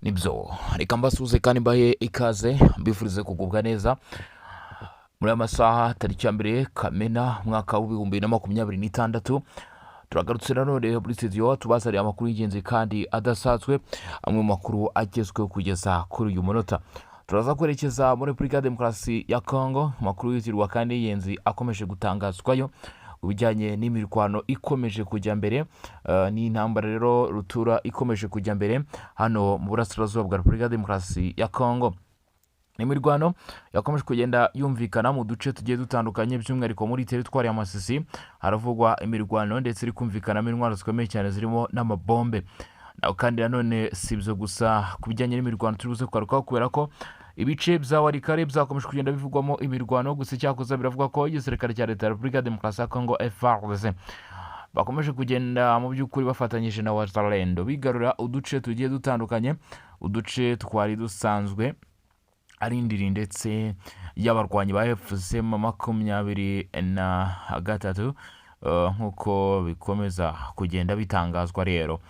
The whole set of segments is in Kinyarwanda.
nibyo reka mbasuze kandi mbahe ikaze mbifurize kugubwa neza muri aya masaha tariki ya mbere Kamena mwaka w'ibihumbi 2026 turagarutse nanone muri studio tubazaniye amakuru y'ingenzi kandi adasanzwe, amwe mu makuru agezweho kugeza kuri uyu munota. Turaza kwerekeza muri Repubulika ya Demokarasi ya Congo, amakuru yitirwa kandi y'ingenzi akomeje gutangazwayo ubijyanye n'imirwano ikomeje kujya mbere, n'intambara rero rutura ikomeje kujya mbere hano mu burasirazuba bwa Repubulika ya Demokarasi ya Congo. Imirwano yakomeje kugenda yumvikana mu duce tugiye dutandukanye, by'umwihariko muri teritwari ya Masisi haravugwa imirwano ndetse iri kumvikanamo intwaro zikomeye cyane zirimo n'amabombe. Naho kandi nanone si ibyo gusa ku bijyanye n'imirwano turi buze kugarukaho, kubera ko ibice bya Warikare byakomeje kugenda bivugwamo imirwano, gusa icyakoze biravuga ko igisirikare cya leta ya Repubulika ya Demokarasi ya Congo FARDC bakomeje kugenda mu by'ukuri bafatanyije na Wazalendo bigarura uduce tugiye dutandukanye, uduce twari dusanzwe ari indiri ndetse y'abarwanyi ba FCM 23 nk'uko bikomeza kugenda bitangazwa. Rero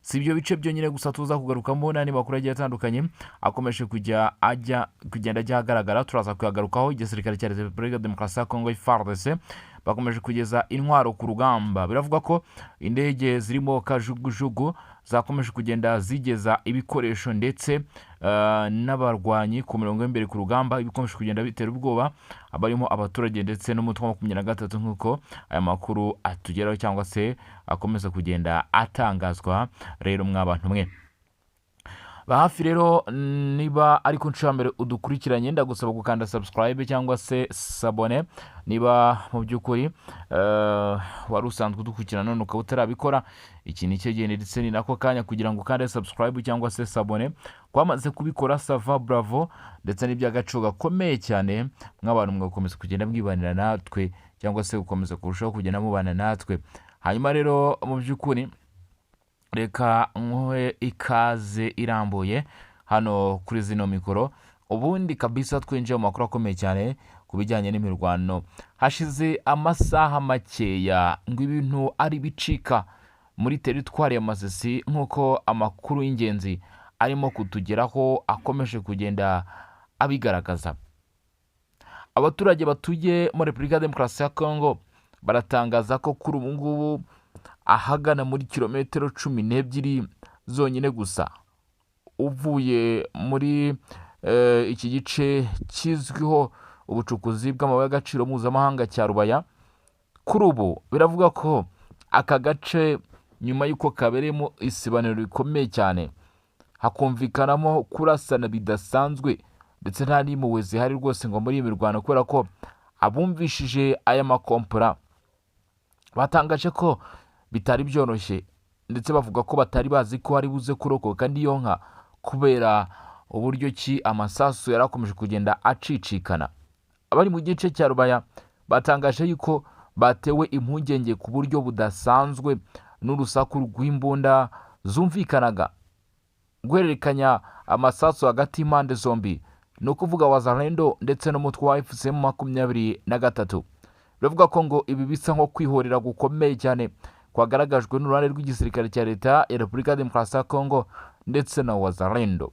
si ibyo bice byonyine gusa tuza kugarukamo, n'andi makuru agiye atandukanye akomeje kugenda ajya ahagaragara. Turaza kuyagarukaho. Igisirikare cya leta ya Repubulika ya Demokarasi ya Congo FARDC bakomeje kugeza intwaro ku rugamba. Biravuga ko indege zirimo kajugujugu zakomeje kugenda zigeza ibikoresho ndetse n'abarwanyi ku mirongo y'imbere ku rugamba, ibikomeje kugenda bitera ubwoba abarimo abaturage ndetse n'umutwe wa 23 nk'uko aya makuru atugeraho cyangwa se akomeza kugenda atangazwa. Rero mw'abantu mwe hafi rero, niba ari ku nshuro mbere udukurikiranye, ndagusaba gukanda subscribe cyangwa se sabone niba mu by'ukuri wari usanzwe udukurikirana none ukaba utarabikora. Iki ni cyo gihe ndetse ni nako kanya kugira ngo ukande subscribe cyangwa se sabone. Kwamaze kubikora sava bravo, ndetse n'iby'agaciro gakomeye cyane mw'abantu mwe gukomeza kugenda mwibanira natwe cyangwa se gukomeza kurushaho kugenda mubana natwe. Hanyuma rero mu by'ukuri reka nkuhe ikaze irambuye hano kuri zino mikoro, ubundi kabisa twinjiye mu makuru akomeye cyane ku bijyanye n'imirwano. Hashize amasaha makeya ngo ibintu ari bicika muri teritwari ya Masisi, nk'uko amakuru y'ingenzi arimo kutugeraho akomeje kugenda abigaragaza. Abaturage batuye muri Repubulika ya Demokarasi ya Congo baratangaza ko kuri ubu ngubu ahagana muri kilometero 12 zonyine gusa uvuye muri iki gice kizwiho ubucukuzi bw'amabuye y'agaciro mpuzamahanga cya Rubaya, kuri ubu biravuga ko aka gace nyuma y'uko kaberemo isibaniro rikomeye cyane, hakumvikanamo kurasana bidasanzwe ndetse nta n'impuhwe zihari rwose ngo muri iyi mirwano, kubera ko abumvishije aya makompora batangaje ko bitari byoroshye, ndetse bavuga ko batari bazi ko ari buze kurokoka n'iyo nka, kubera uburyo ki amasasu yarakomeje kugenda acicikana. Abari mu gice cya Rubaya batangaje yuko batewe impungenge ku buryo budasanzwe n'urusaku rw'imbunda zumvikanaga guhererekanya amasasu hagati y'impande zombi, ni ukuvuga Wazalendo ndetse n'umutwe wa FCM 23. Biravuga ko ngo ibi bisa nko kwihorera gukomeye cyane kwagaragajwe n'uruhande rw'igisirikare cya leta ya Repubulika ya Demokarasi ya Congo ndetse na Wazalendo.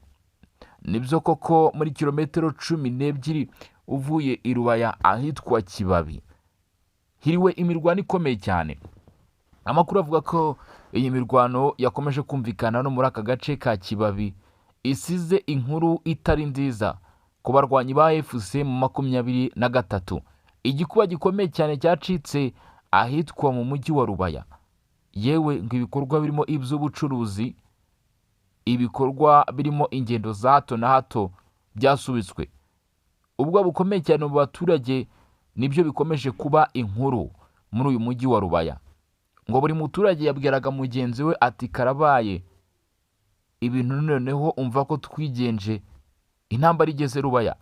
Nibyo koko muri kilometero 12 uvuye i Rubaya ahitwa Kibabi hiriwe imirwano ikomeye cyane. Amakuru avuga ko iyi mirwano yakomeje kumvikana no muri aka gace ka Kibabi isize inkuru itari nziza ku barwanyi ba FCM 23. Igikuba gikomeye cyane cyacitse ahitwa mu mujyi wa Rubaya, yewe ngo ibikorwa birimo iby'ubucuruzi, ibikorwa birimo ingendo za hato na hato byasubitswe. Ubwo bukomeye cyane mu baturage nibyo bikomeje kuba inkuru muri uyu mujyi wa Rubaya, ngo buri muturage yabwiraga mugenzi we ati karabaye ibintu noneho umva ko twigenje, intambara igeze Rubaya.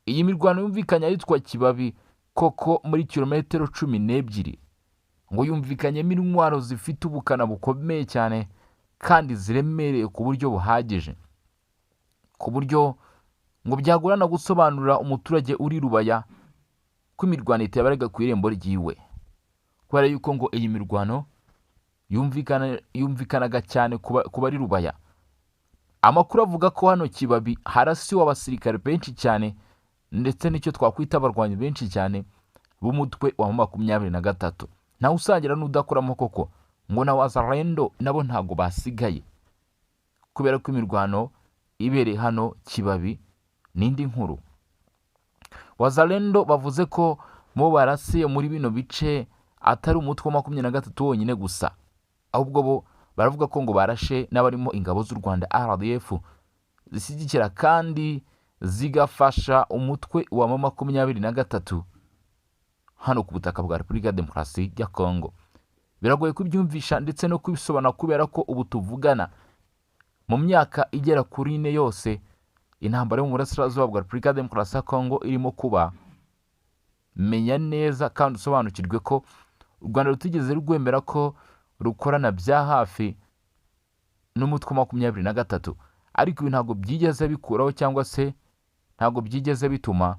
Iyi mirwano yumvikanye ahitwa Kibabi koko muri kilometero 12, ngo yumvikanyemo intwaro zifite ubukana bukomeye cyane kandi ziremereye ku buryo buhagije, ku buryo ngo byagorana gusobanurira umuturage uri Rubaya ko imirwano itabarega ku irembo ryiwe, kubera yuko ngo iyi mirwano yumvikanaga cyane kuba ari Rubaya. amakuru avuga ko hano Kibabi harasiwe abasirikare benshi cyane ndetse n'icyo twakwita abarwanyi benshi cyane b'umutwe wa 23 ntawe usangira n'udakoramo koko ngo na Wazalendo nabo ntago basigaye kubera ko imirwano ibereye hano Kibabi n'indi nkuru. Wazalendo bavuze ko mu barasiye muri bino bice atari umutwe wa 23 wonyine gusa, ahubwo bo baravuga ko ngo barashe n'abarimo ingabo z'u Rwanda RDF zishyigikira kandi zigafasha umutwe wa 23 hano ku butaka bwa Repubulika Demokarasi ya Kongo. Biragoye kubyumvisha ndetse no kubisobanura kubera ko ubu tuvugana mu myaka igera kuri 4 yose intambara yo mu burasirazuba bwa Repubulika Demokarasi ya Kongo irimo kuba. Menya neza kandi usobanukirwe ko u Rwanda rutigeze rwemera ko rukorana bya hafi n'umutwe wa 23, ariko ibi ntabwo byigeze bikuraho cyangwa se ntabwo byigeze bituma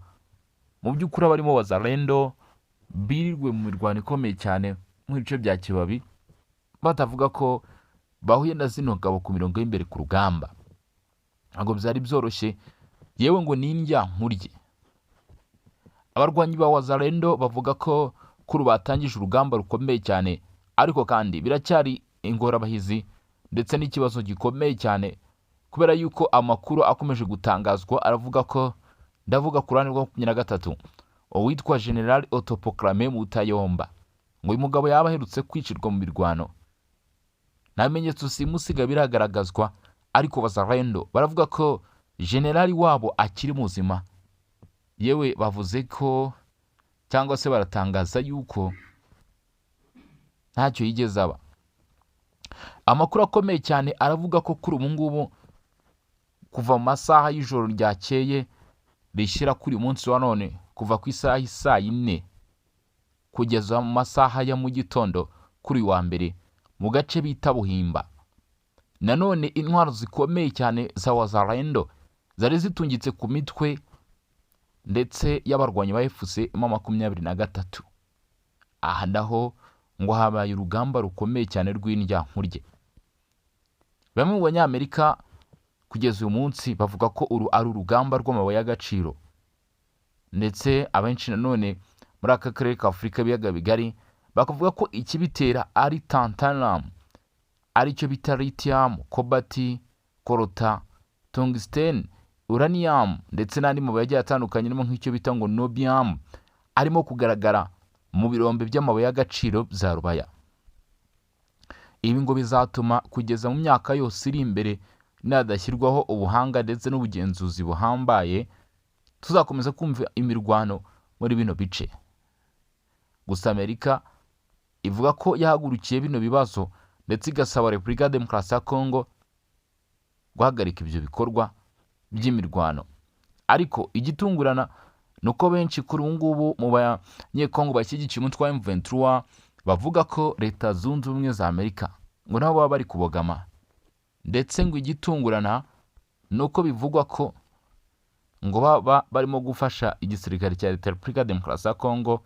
mu by'ukuri abarimo Wazalendo birirwe mu mirwano ikomeye cyane mu bice bya Kibabi batavuga ko bahuye na zino ngabo ku mirongo y'imbere ku rugamba. Ntabwo byari byoroshye, yewe ngo n'indya nkurye. Abarwanyi ba Wazalendo bavuga ko kuri batangije urugamba rukomeye cyane, ariko kandi biracyari ingorabahizi ndetse n'ikibazo gikomeye cyane kubera yuko amakuru akomeje gutangazwa aravuga ko, ndavuga ku ruhande rwa 23, uwitwa General Autoproclamé Mutayomba ngo uyu mugabo yaba aherutse kwicirwa mu mirwano. Nta bimenyetso simusiga biragaragazwa, ariko Wazalendo baravuga ko generali wabo akiri muzima. Yewe bavuze ko cyangwa se baratangaza yuko ntacyo yigeze aba. Amakuru akomeye cyane aravuga ko kuri ubu ngubu kuva mu masaha y'ijoro ryakeye rishyira kuri munsi wa none, kuva ku isaha 4 kugeza mu masaha ya mu gitondo kuri wa mbere mu gace bita Buhimba, nanone intwaro zikomeye cyane za Wazalendo zari zitungitse ku mitwe ndetse y'abarwanyi ba FC23. Aha ndaho ngo habaye urugamba rukomeye cyane rw'indya nkurye. Bamwe mu banyamerika kugeza uyu munsi bavuga ko uru ari urugamba rw'amabuye y'agaciro, ndetse abenshi nanone muri aka karere ka Afurika biyaga bigari bakavuga ko ikibitera ari tantalum, aricyo bita lithium, cobalt, coltan, tungsten, uranium ndetse n'andi mabuye agiye atandukanye arimo nk'icyo bita ngo niobium arimo kugaragara mu birombe by'amabuye y'agaciro bya Rubaya. Ibi ngo bizatuma kugeza mu myaka yose iri imbere nadashyirwaho ubuhanga ndetse n'ubugenzuzi buhambaye tuzakomeza kumva imirwano muri bino bice. Gusa Amerika ivuga ko yahagurukiye bino bibazo ndetse igasaba Repubulika Demokarasi ya Kongo guhagarika ibyo bikorwa by'imirwano. Ariko igitungurana nuko benshi kuri ubu ngubu mu banyekongo bashyigikiye umutwe wa M23 bavuga ko Leta Zunze Ubumwe za Amerika ngo nabo baba bari kubogama, ndetse ngo igitungurana nuko bivugwa ko ngo baba barimo gufasha igisirikare cya Leta Repubulika Demokarasi ya Kongo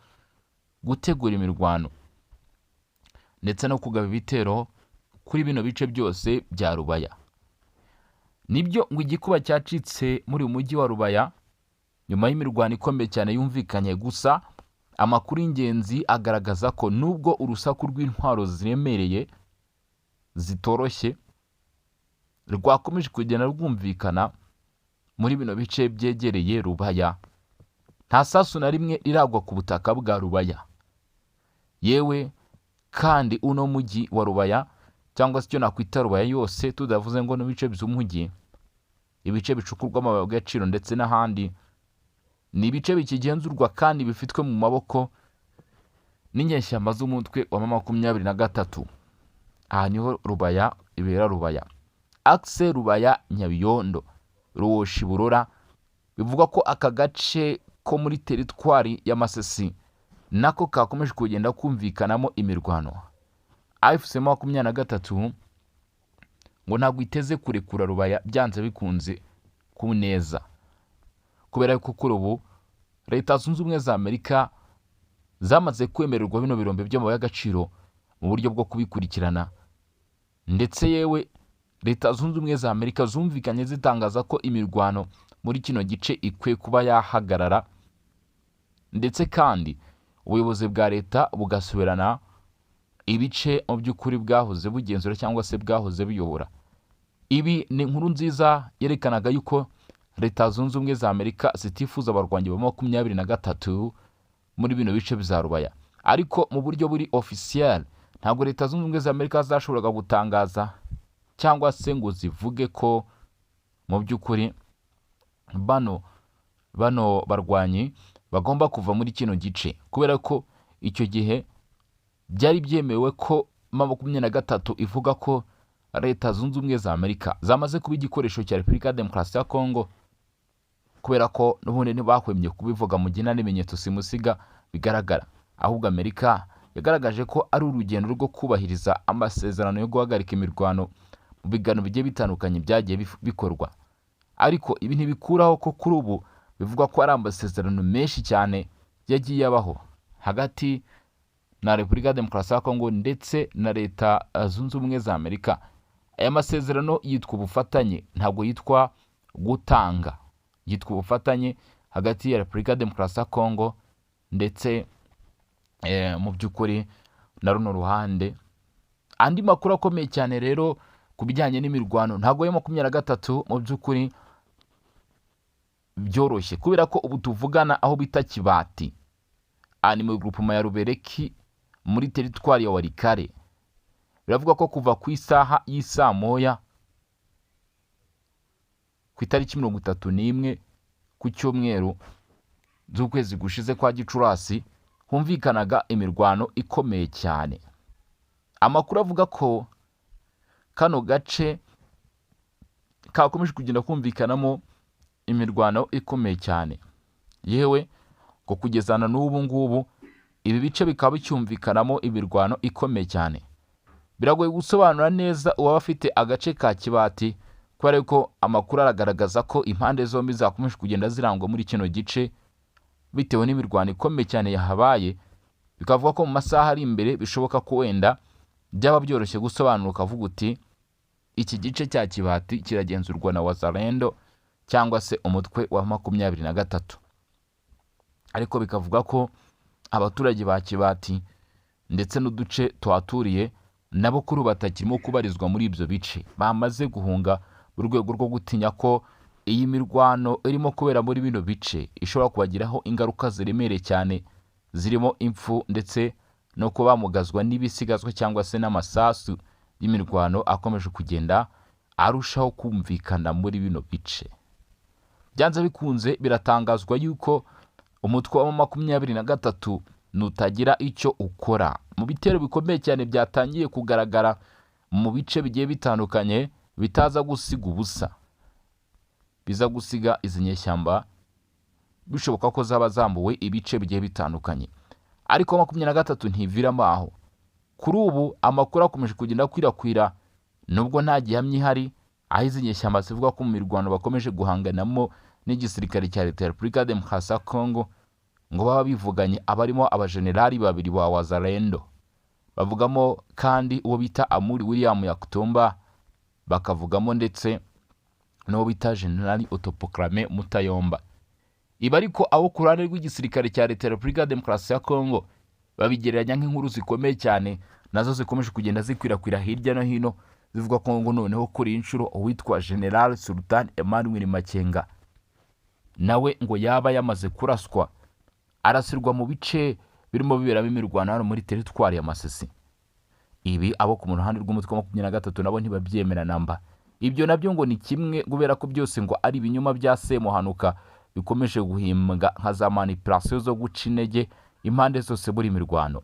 gutegura imirwano ndetse no kugaba ibitero kuri bino bice byose bya Rubaya. Nibyo ngo igikuba cyacitse muri uyu mujyi wa Rubaya nyuma y'imirwano ikomeye cyane yumvikanye. Gusa amakuru y'ingenzi agaragaza ko nubwo urusaku rw'intwaro ziremereye zitoroshye rwakomeje kugenda rwumvikana muri bino bice byegereye Rubaya, nta sasu na rimwe riragwa ku butaka bwa Rubaya. Yewe kandi uno mujyi wa Rubaya cyangwa se icyo nakwita Rubaya yose, tudavuze ngo n'ibice by'umujyi, ibice bicukurwamo amabuye y'agaciro ndetse n'ahandi, ni ibice bikigenzurwa kandi bifitwe mu maboko n'inyeshyamba z'umutwe wa 23. Aha niho Rubaya ibera. Rubaya Axe Rubaya Nyabiyondo Ruwoshi Burora, bivugwa ko aka gace ko muri teritwari ya Masisi nako kakomeje kugenda kumvikanamo imirwano. AFC23 ngo ntabwo iteze kurekura Rubaya byanze bikunze ku neza, kubera ko kuri ubu Leta Zunze Ubumwe za Amerika zamaze kwemererwa bino birombe by'amabuye y'agaciro mu buryo bwo kubikurikirana, ndetse yewe Leta Zunze Ubumwe za Amerika zumvikanye zitangaza ko imirwano muri kino gice ikwiye kuba yahagarara, ndetse kandi ubuyobozi bwa leta bugasubirana ibice mu by'ukuri bwahoze bugenzura cyangwa se bwahoze buyobora. Ibi ni inkuru nziza yerekanaga yuko Leta Zunze Ubumwe za Amerika zitifuza abarwanyi ba 23 muri bino bice bya Rubaya, ariko mu buryo buri officiel ntabwo Leta Zunze Ubumwe za Amerika zashoboraga gutangaza cyangwa se ngo zivuge ko mu by'ukuri bano barwanyi bagomba kuva muri kino gice, kubera ko icyo gihe byari byemewe ko 23 ivuga ko Leta Zunze Ubumwe za Amerika zamaze kuba igikoresho cya Repubulika ya Demokarasi ya Kongo, kubera ko n'ubundi ntibahwemye kubivuga mu gina n'ibimenyetso simusiga bigaragara. Ahubwo Amerika yagaragaje ko ari urugendo rwo kubahiriza amasezerano yo guhagarika imirwano mu biganiro bigiye bitandukanye byagiye bikorwa. Ariko ibi ntibikuraho ko kuri ubu bivugwa ko ari amasezerano menshi cyane yagiye abaho hagati na Repubulika ya Demokarasi ya Kongo ndetse na Leta Zunze Ubumwe za Amerika. Aya masezerano yitwa ubufatanye, ntabwo yitwa gutanga, yitwa ubufatanye hagati ya Repubulika ya Demokarasi ya Kongo ndetse mu by'ukuri na runo ruhande. Andi makuru akomeye cyane rero ku bijyanye n'imirwano, ntabwo ya 23 mu by'ukuri byoroshye, kubera ko ubu tuvugana aho bita Kibati, ni mu groupement ya Rubereki muri teritwari ya Walikale. Biravuga ko kuva ku isaha y'isa moya ku itariki 31 ku cyumweru z'ukwezi gushize kwa Gicurasi humvikanaga imirwano ikomeye cyane. Amakuru avuga ko kano gace kakomeje kugenda kumvikanamo imirwano ikomeye cyane, yewe ko kugezana n'ubu ngubu ibi bice bikaba bicyumvikanamo imirwano ikomeye cyane. Biragoye gusobanura neza uwaba afite agace ka Kibati, kubera ko amakuru aragaragaza ko impande zombi zakomeje kugenda zirangwa muri kino gice bitewe n'imirwano ikomeye cyane yahabaye. Bikavuga ko mu masaha ari imbere bishoboka ko wenda byaba byoroshye gusobanura ukavuga uti iki gice cya Kibati kiragenzurwa na Wazalendo cyangwa se umutwe wa 23. Ariko bikavuga ko abaturage ba Kibati ndetse n'uduce tuhaturiye nabo kuri batakirimo kubarizwa muri ibyo bice, bamaze guhunga mu rwego rwo gutinya ko iyi mirwano irimo kubera muri bino bice ishobora kubagiraho ingaruka ziremereye cyane, zirimo impfu ndetse no kuba bamugazwa n'ibisigazwa cyangwa se n'amasasu y'imirwano akomeje kugenda arushaho kumvikana muri bino bice. Byanze bikunze biratangazwa yuko umutwe wa 23 nutagira icyo ukora mu bitero bikomeye cyane byatangiye kugaragara mu bice bigiye bitandukanye, bitaza gusiga ubusa, biza gusiga izi nyeshyamba bishoboka ko zaba zambuwe ibice bigiye bitandukanye. Ariko 23 ntiviramo aho. Kuri ubu amakuru akomeje kugenda kwirakwira, nubwo nta gihamya ihari, aho izi nyeshyamba zivuga ko mu mirwano bakomeje guhanganamo n'igisirikare cya Leta ya Repubulika ya Demokarasi ya Kongo, ngo baba bivuganye abarimo abajenerali babiri ba Wazalendo. Bavugamo kandi uwo bita Amuri William Yakutumba, bakavugamo ndetse n'uwo bita Generali Autoproclamé Mutayomba. Iba ariko abo ku ruhande rw'igisirikare cya Leta ya Repubulika ya Demokarasi ya Kongo babigereranya nk'inkuru zikomeye cyane, nazo zikomeje kugenda zikwirakwira hirya no hino, zivuga ko ngo noneho kuri inshuro uwitwa General Sultan Emmanuel Makenga nawe ngo yaba yamaze kuraswa, arasirwa mu bice birimo biberamo imirwano hano muri teritwari ya Masisi. Ibi abo ku ruhande rw'umutwe wa 23 nabo ntibabyemera namba. Ibyo nabyo ngo ni kimwe, kubera ko byose ngo ari ibinyoma bya Semuhanuka bikomeje guhimbwa nka za manipulation zo guca intege impande zose buri mirwano.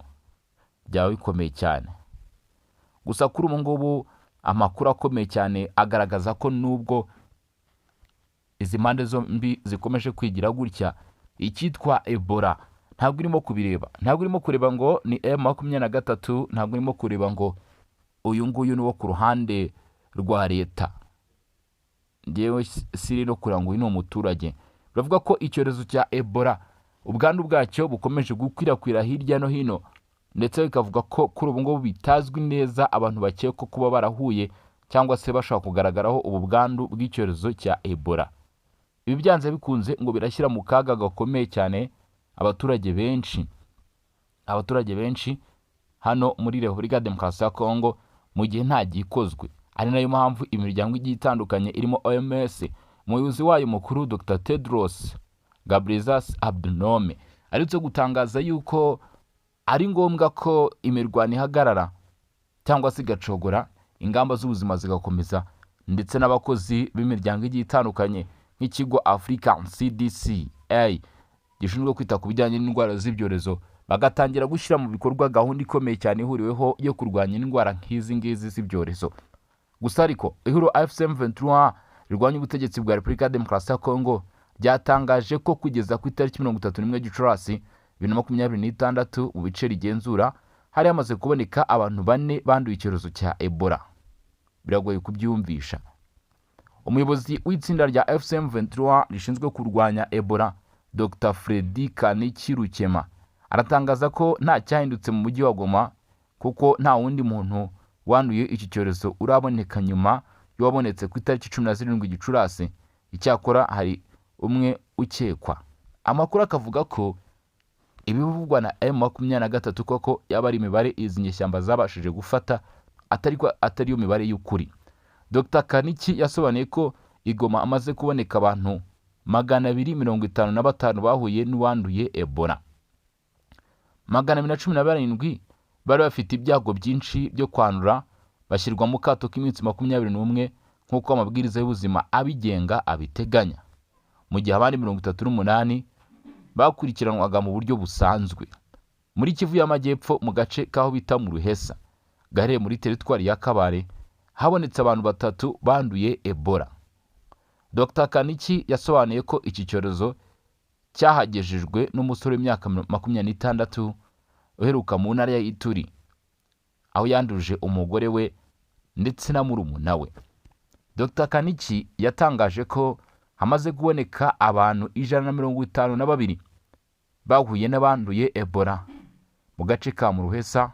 Byaba bikomeye cyane. Gusa kuri ubu ngubu amakuru akomeye cyane agaragaza ko nubwo izi mpande zombi zikomeje kwigira gutya, icyitwa Ebola ntabwo irimo kubireba, ntabwo irimo kureba ngo ni M23, ntabwo irimo kureba ngo uyu nguyu ni wo ku ruhande rwa leta, ngewe siri no kuranga uyu ni umuturage. Biravuga ko icyorezo cya Ebola ubwandu bwacyo bukomeje gukwirakwira hirya no hino, ndetse bikavuga ko kuri ubu ngubu bitazwi neza abantu bakeka kuba barahuye cyangwa se bashobora kugaragaraho ubu bwandu bw'icyorezo cya Ebola. Ibi byanze bikunze ngo birashyira mu kaga gakomeye cyane abaturage benshi hano muri Repubulika ya Demokarasi ya Kongo mu gihe nta gikozwe. Ari nayo mpamvu imiryango igiye itandukanye irimo OMS, umuyobozi wayo mukuru Dr Tedros Ghebreyesus Adhanom aretse gutangaza yuko ari ngombwa ko imirwano ihagarara cyangwa se igacogora, ingamba z'ubuzima zigakomeza, ndetse n'abakozi b'imiryango igiye itandukanye nk'ikigo African CDC gishinzwe kwita ku bijyanye n'indwara z'ibyorezo bagatangira gushyira mu bikorwa gahunda ikomeye cyane ihuriweho yo kurwanya indwara nk'izi ngizi z'ibyorezo. Gusa ariko ihuriro AFC/M23 rirwanya ubutegetsi bwa Repubulika ya Demokarasi ya Kongo ryatangaje ko kugeza ku itariki 31 Gicurasi 2026 mu bice rigenzura hari hamaze kuboneka abantu 4 banduye icyorezo cya Ebola. Biragoye kubyumvisha. Umuyobozi w'itsinda rya AFC/M23 rishinzwe kurwanya Ebola Dr Freddy Kaniki Rukema aratangaza ko nta cyahindutse mu mujyi wa Goma kuko nta wundi muntu wanduye iki cyorezo uraboneka nyuma y'uwabonetse ku itariki 17 Gicurasi. Icyakora hari umwe ukekwa. Amakuru akavuga ko ibivugwa na M23 koko yaba ari imibare izi nyeshyamba zabashije gufata atari yo mibare y'ukuri. Dr Kaniki yasobanuye ko Igoma amaze kuboneka abantu 255 bahuye n'uwanduye Ebola. 217 bari bafite ibyago byinshi byo kwandura bashyirwa mu kato k'iminsi 21 nk'uko amabwiriza y'ubuzima abigenga abiteganya, mu gihe abandi 38 bakurikiranwaga mu buryo busanzwe. Muri Kivu y'Amajyepfo mu gace kaho bita mu Ruhesa gahereye muri teritwari ya Kabare habonetse abantu 3 banduye Ebola. Dr Kaniki yasobanuye ko iki cyorezo cyahagejejwe n'umusore w'imyaka 26 uheruka mu ntara ya Ituri, aho yanduje umugore we ndetse na murumuna we. Dr Kaniki yatangaje ko hamaze kuboneka abantu 152 bahuye n'abanduye Ebola mu gace ka mu Ruhesa,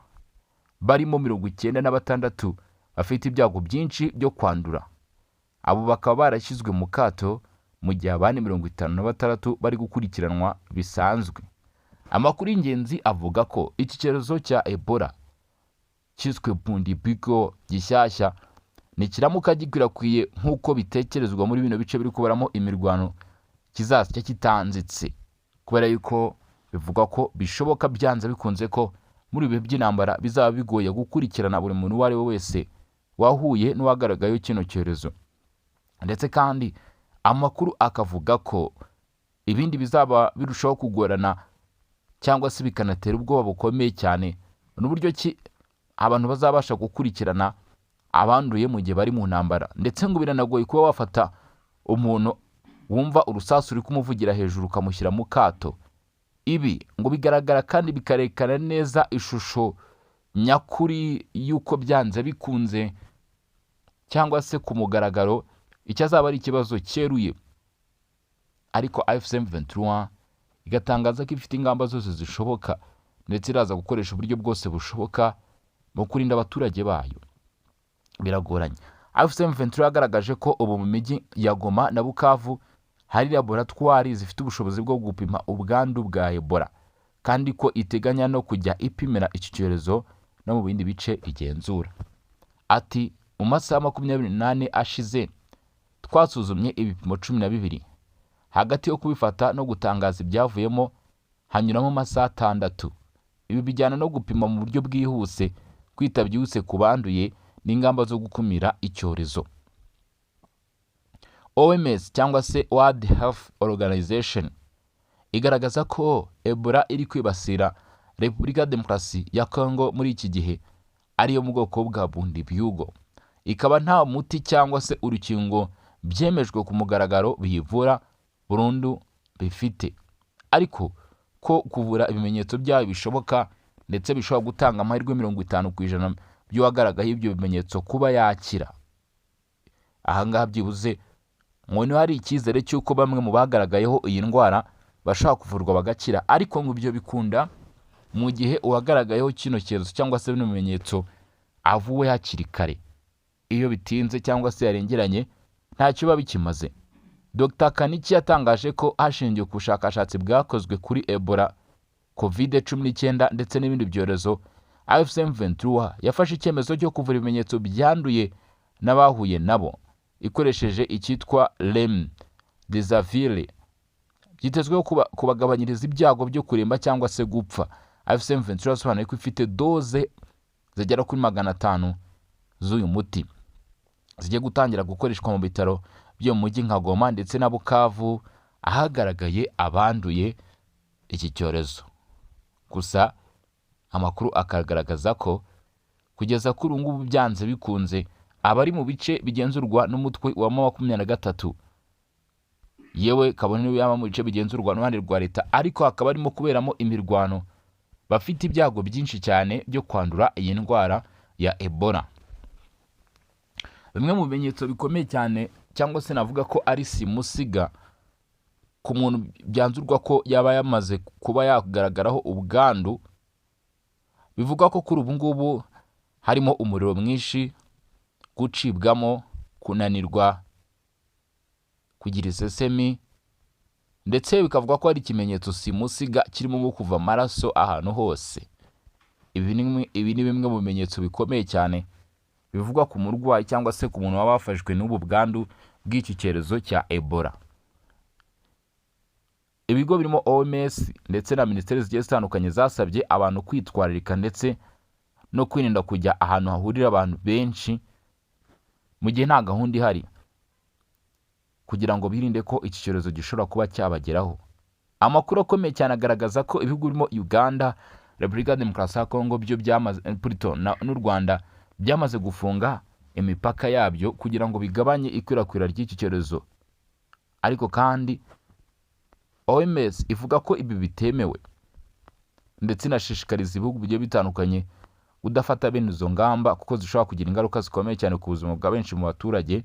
barimo 96 bafite ibyago byinshi byo kwandura. Abo bakaba barashyizwe mu kato mu gihe abandi 56 bari gukurikiranwa bisanzwe. Amakuru y'ingenzi avuga ko iki cyorezo cya Ebola cyiswe Bundibugyo gishyashya nikiramuka gikwirakwiye nk'uko bitekerezwa muri bino bice biri kubaramo imirwano kizasya kitanzitse, kubera yuko bivuga ko bishoboka byanze bikunze ko muri ibi by'intambara bizaba bigoye gukurikirana buri muntu wari we wese wahuye n'uwagaragayeho kino cyorezo. Ndetse kandi amakuru akavuga ko ibindi bizaba birushaho kugorana cyangwa se bikanatera ubwoba bukomeye cyane n'uburyo ki abantu bazabasha gukurikirana abanduye mu gihe bari mu ntambara. Ndetse ngo biranagoye kuba wafata umuntu wumva urusasu uri kumuvugira hejuru ukamushyira mu kato. Ibi ngo bigaragara kandi bikarekana neza ishusho nyakuri yuko byanze bikunze cyangwa se ku mugaragaro icyazaba ari ikibazo cyeruye. Ariko AFC/M23 igatangaza ko ifite ingamba zose zishoboka ndetse iraza gukoresha uburyo bwose bushoboka mu kurinda abaturage bayo. Biragoranye. AFC/M23 yagaragaje ko ubu mu mijyi ya Goma na Bukavu hari laboratwari zifite ubushobozi bwo gupima ubwandu bwa Ebola, kandi ko iteganya no kujya ipimira iki cyorezo no mu bindi bice igenzura. Ati mu masaha 28 ashize twasuzumye ibipimo 12. Hagati yo kubifata no gutangaza ibyavuyemo hanyuramo amasaha 6. Ibi bijyana no gupima mu buryo bwihuse, kwita byihuse ku banduye n'ingamba zo gukumira icyorezo. OMS cyangwa se World Health Organization igaragaza ko Ebola iri kwibasira Repubulika ya Demokarasi ya Kongo muri iki gihe ariyo mu bwoko bwa Bundibugyo. Ikaba nta muti cyangwa se urukingo byemejwe ku mugaragaro biyivura burundu bifite, ariko ko kuvura ibimenyetso byayo bishoboka ndetse bishobora gutanga amahirwe 50% by'uwagaragaye ibyo bimenyetso kuba yakira. Ahangaha byibuze ngo hari icyizere cy'uko bamwe mu bagaragayeho iyi ndwara bashaka kuvurwa bagakira, ariko ngo ibyo bikunda mu gihe uwagaragayeho kino cyorezo cyangwa se bino bimenyetso avuwe hakiri kare. iyo bitinze cyangwa se yarengeranye ntacyo biba bikimaze. Dr Kaniki yatangaje ko hashingiwe ku bushakashatsi bwakozwe kuri Ebola, COVID-19 ndetse n'ibindi byorezo, AFC M23 yafashe icyemezo cyo kuvura ibimenyetso byanduye n'abahuye nabo ikoresheje icyitwa Remdesivir. Byitezweho kubagabanyiriza ibyago byo kuremba cyangwa se gupfa. AFC M23 yasobanuye ko ifite doze zigera kuri 500 z'uyu muti zigiye gutangira gukoreshwa mu bitaro byo mu mujyi nka Goma ndetse na Bukavu ahagaragaye abanduye iki cyorezo. Gusa amakuru akagaragaza ko kugeza kuri ubu ngubu byanze bikunze abari mu bice bigenzurwa n'umutwe wa 23 yewe kabone niyo yaba mu bice bigenzurwa n'uruhande rwa leta, ariko hakaba arimo kuberamo imirwano, bafite ibyago byinshi cyane byo kwandura iyi ndwara ya Ebola. Bimwe mu bimenyetso bikomeye cyane cyangwa se navuga ko ari simusiga ku muntu byanzurwa ko yaba yamaze kuba yagaragaraho ubwandu, bivuga ko kuri ubu ngubu harimo umuriro mwinshi, gucibwamo, kunanirwa, kugira isesemi, ndetse bikavuga ko ari ikimenyetso simusiga kirimo kuva amaraso ahantu hose. Ibi ni bimwe mu bimenyetso bikomeye cyane bivugwa ku murwayi cyangwa se ku muntu waba wafashwe n'ubu bwandu bw'iki cyorezo cya Ebola. Ibigo birimo OMS ndetse na minisiteri zigiye zitandukanye zasabye abantu kwitwararika ndetse no kwirinda kujya ahantu hahurira abantu benshi mu gihe nta gahunda ihari, kugira ngo birinde ko iki cyorezo gishobora kuba cyabageraho. Amakuru akomeye cyane agaragaza ko ibihugu birimo Uganda, Repubulika ya Demokarasi ya Kongo byo byamaze n'u Rwanda byamaze gufunga imipaka yabyo kugira ngo bigabanye ikwirakwira ry'iki cyorezo. Ariko kandi OMS ivuga ko ibi bitemewe ndetse inashishikariza ibihugu bigiye bitandukanye kudafata bene izo ngamba kuko zishobora kugira ingaruka zikomeye cyane ku buzima bwa benshi mu baturage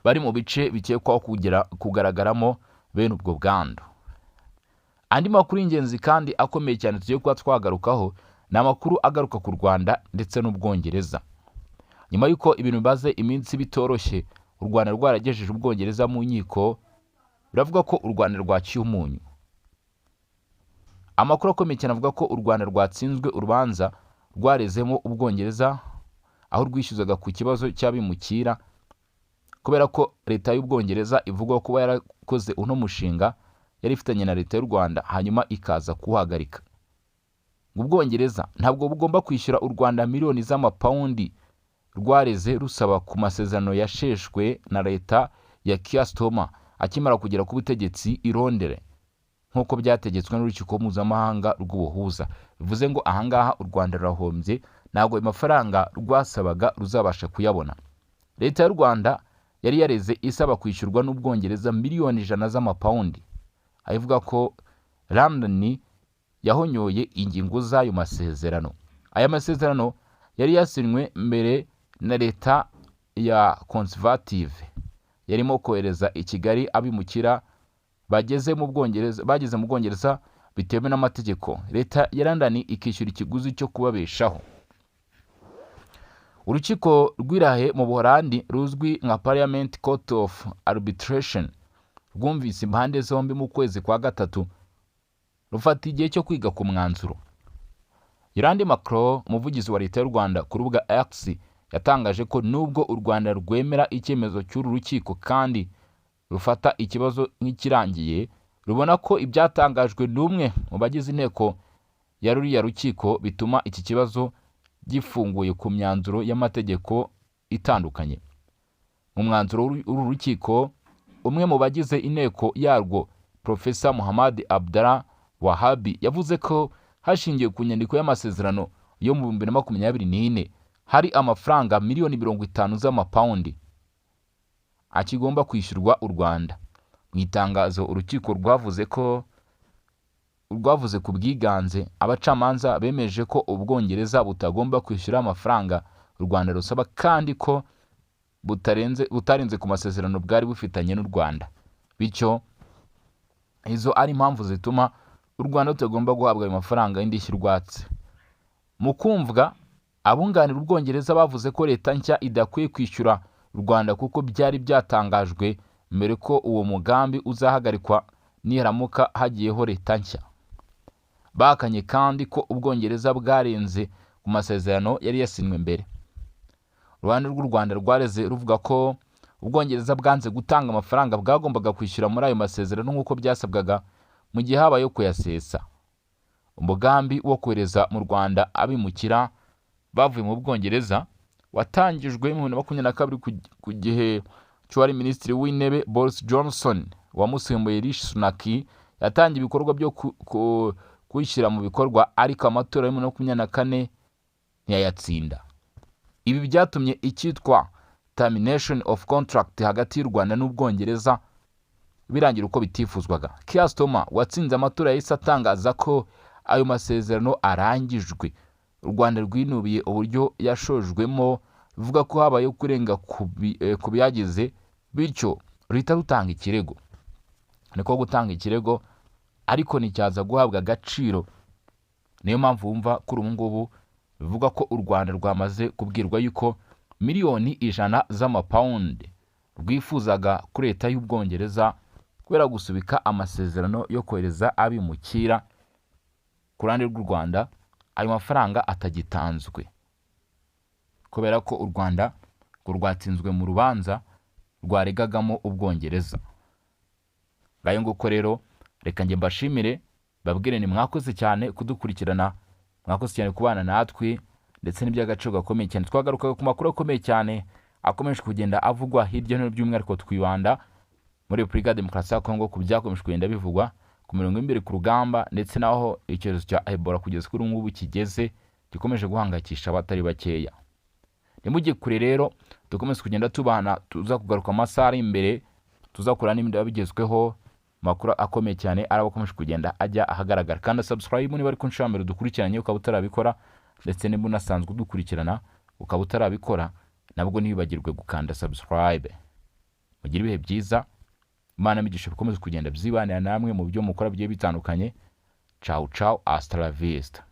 bari mu bice bikekwaho kugaragaramo bene ubwo bwandu. Andi makuru y'ingenzi kandi akomeye cyane tugiye kuba twagarukaho ni amakuru agaruka ku Rwanda ndetse n'Ubwongereza. Nyuma y'uko ibintu bimaze iminsi bitoroshye, u Rwanda rwaragejeje Ubwongereza mu nkiko, biravuga ko u Rwanda rwaciye umunyu. Amakuru akomeye cyane avuga ko u Rwanda rwatsinzwe urubanza rwarezemo Ubwongereza aho rwishyuzaga ku kibazo cy'abimukira, kubera ko leta y'Ubwongereza ivugwa kuba yarakoze uno mushinga yari ifitanye na leta y'u Rwanda hanyuma ikaza kuhagarika. Ubwongereza ntabwo bugomba kwishyura u Rwanda miliyoni z'amapawundi rwareze rusaba ku masezerano yasheshwe na leta ya Keir Starmer akimara kugera ku butegetsi i Londres nk'uko byategetswe n'urukiko mpuzamahanga rw'ubuhuza. Bivuze ngo ahangaha u Rwanda rurahombye, ntabwo ayo mafaranga rwasabaga ruzabasha kuyabona. Leta y'u Rwanda yari yareze isaba kwishyurwa n'Ubwongereza miliyoni 100 z'amapawundi, ayivuga ko London yahonyoye ingingo z'ayo masezerano. Aya masezerano yari yasinywe mbere na leta ya Conservative yarimo kohereza i Kigali abimukira bageze mu Bwongereza bitewe n'amategeko. Leta ya London ikishyura ikiguzi cyo kubabeshaho. Urukiko rw'Irahe mu Buholandi ruzwi nka Parliament Court of Arbitration rwumvise impande zombi mu kwezi kwa gatatu, rufata igihe cyo kwiga ku mwanzuro. Yolande Macron, umuvugizi wa leta y'u Rwanda, ku rubuga X yatangaje ko nubwo u Rwanda rwemera icyemezo cy'uru rukiko kandi rufata ikibazo nk'ikirangiye, rubona ko ibyatangajwe n'umwe mu bagize inteko ya ruriya rukiko bituma iki kibazo gifunguye ku myanzuro y'amategeko itandukanye. Mu mwanzuro w'uru rukiko, umwe mu bagize inteko yarwo, Professor Muhammad Abdallah Wahabi, yavuze ko hashingiwe ku nyandiko y'amasezerano yo mu 2024 hari amafaranga miliyoni 50 z'amapawundi akigomba kwishyurwa u Rwanda. Mu itangazo urukiko rwavuze ku bwiganze, abacamanza bemeje ko Ubwongereza butagomba kwishyura amafaranga u Rwanda rusaba kandi ko butarenze ku masezerano bwari bufitanye n'u Rwanda. Bityo izo ari impamvu zituma u Rwanda rutagomba guhabwa ayo mafaranga y'indishyi rwatse. Mu kumvwa abunganira Ubwongereza bavuze ko leta nshya idakwiye kwishyura u Rwanda kuko byari byatangajwe mbere ko uwo mugambi uzahagarikwa niharamuka hagiyeho leta nshya. Bahakanye kandi ko Ubwongereza bwarenze ku masezerano yari yasinywe mbere. Uruhande rw'u Rwanda rwareze ruvuga ko Ubwongereza bwanze gutanga amafaranga bwagombaga kwishyura muri ayo masezerano nk'uko byasabwaga mu gihe habayeho kuyasesa. Umugambi wo kohereza mu Rwanda abimukira bavuye mu Bwongereza watangijwe mu 2022 ku gihe cy'uwari minisitiri w'intebe Boris Johnson wamusimbuye Rishi Sunak yatangiye ibikorwa byo kwishyira mu bikorwa, ariko amatora ya 2024 ntiyayatsinda. Ibi byatumye icyitwa termination of contract hagati y'u Rwanda n'Ubwongereza birangira uko bitifuzwaga. Keir Starmer watsinze amatora yahise atangaza ko ayo masezerano arangijwe. U Rwanda rwinubiye uburyo yashojwemo, ruvuga ko habayeho kurenga ku byagize, bityo ruhita rutanga ikirego. Niko gutanga ikirego ariko nicyaza guhabwa agaciro. Niyo mpamvu wumva kuri ubu ngubu bivuga ko u Rwanda rwamaze kubwirwa yuko miliyoni 100 z'amapawundi rwifuzaga kuri leta y'Ubwongereza kubera gusubika amasezerano yo kohereza abimukira ku ruhande rw'u Rwanda, ayo mafaranga atagitanzwe kubera ko u Rwanda rwatsinzwe mu rubanza rwaregagamo Ubwongereza. Ngayo nguko rero, reka nge mbashimire babwire ni mwakoze cyane kudukurikirana, mwakoze cyane kubana natwe ndetse n'iby'agaciro gakomeye cyane. Twagarukaga ku makuru akomeye cyane akomeje kugenda avugwa hirya no hino, by'umwihariko twibanda muri Repubulika ya Demokarasi ya Kongo ku byakomeje kugenda bivugwa ku mirongo imbere ku rugamba, ndetse naho icyorezo cya Ebola kugeza kuri ngubu kigeze gikomeje guhangayikisha abatari bakeya. Nimujye kure rero, dukomeze kugenda tubana, tuza kugaruka amasaha ari imbere, tuzakora n'ibindi bigezweho, makuru akomeye cyane arabakomeje kugenda ajya ahagaragara. Kandi subscribe niba ari ku nshambere dukurikiranye ukaba utarabikora, ndetse niba unasanzwe udukurikirana ukaba utarabikora, nabwo ntibibagirwe gukanda subscribe. Mugire ibihe byiza, Imana imigisha bikomeze kugenda byibanira namwe mu byo mukora bigiye bitandukanye. Ciao ciao, hasta la vista.